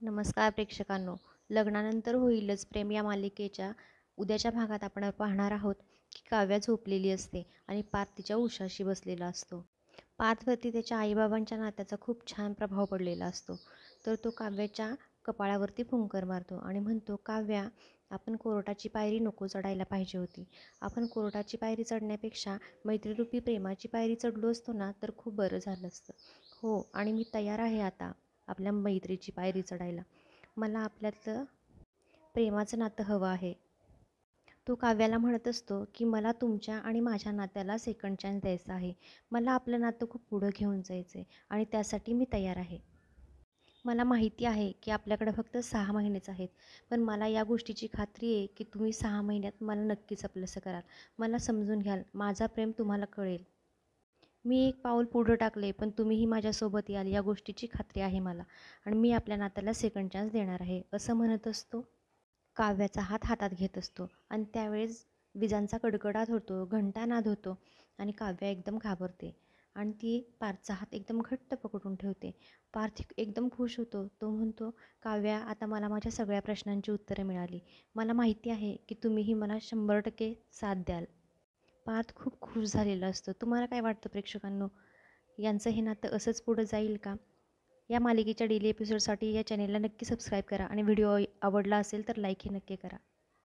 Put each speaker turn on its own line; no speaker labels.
नमस्कार प्रेक्षकांनो. लग्नानंतर होईलच प्रेम या मालिकेच्या उद्याच्या भागात आपण पाहणार आहोत की काव्या झोपलेली असते आणि पार्थ तिच्या उशाशी बसलेला असतो. पार्थवरती त्याच्या आईबाबांच्या नात्याचा खूप छान प्रभाव पडलेला असतो. तर तो काव्याच्या कपाळावरती फुंकर मारतो आणि म्हणतो, काव्या, आपण कोर्टाची पायरी नको चढायला पाहिजे होती. आपण कोर्टाची पायरी चढण्यापेक्षा मैत्रीरूपी प्रेमाची पायरी चढलो असतो ना तर खूप बरं झालं असतं. हो, आणि मी तयार आहे आता आपल्या मैत्रीची पायरी चढायला. मला आपल्यातलं प्रेमाचं नातं हवं आहे. तो काव्याला म्हणत असतो की मला तुमच्या आणि माझ्या नात्याला सेकंड चान्स द्यायचा आहे. मला आपलं नातं खूप पुढं घेऊन जायचं आहे आणि त्यासाठी मी तयार आहे. मला माहिती आहे की आपल्याकडे फक्त 6 महिनेच आहेत, पण मला या गोष्टीची खात्री आहे की तुम्ही 6 महिन्यात मला नक्कीच आपलंसं कराल. मला समजून घ्याल, माझा प्रेम तुम्हाला कळेल. मी एक पाऊल पुढं टाकले, पण तुम्हीही माझ्यासोबत याल या गोष्टीची खात्री आहे मला, आणि मी आपल्या नात्याला सेकंड चान्स देणार आहे, असं म्हणत असतो. काव्याचा हात हातात घेत असतो आणि त्यावेळेस विजांचा कडकडाट होतो, घंटानाद होतो आणि काव्या एकदम घाबरते आणि ती पार्थचा हात एकदम घट्ट पकडून ठेवते. पार्थ एकदम खुश होतो. तो म्हणतो, काव्या, आता मला माझ्या सगळ्या प्रश्नांची उत्तरं मिळाली. मला माहिती आहे की तुम्हीही मला 100% साथ द्याल. पार्थ खूप खुश झालेला असतो. तुम्हाला काय वाटतं प्रेक्षकांनो? यांचं हे नातं असंच पुढं जाईल का? या मालिकेच्या डेली एपिसोडसाठी या चॅनेलला नक्की सबस्क्राईब करा आणि व्हिडिओ आवडला असेल तर लाईकही नक्की करा.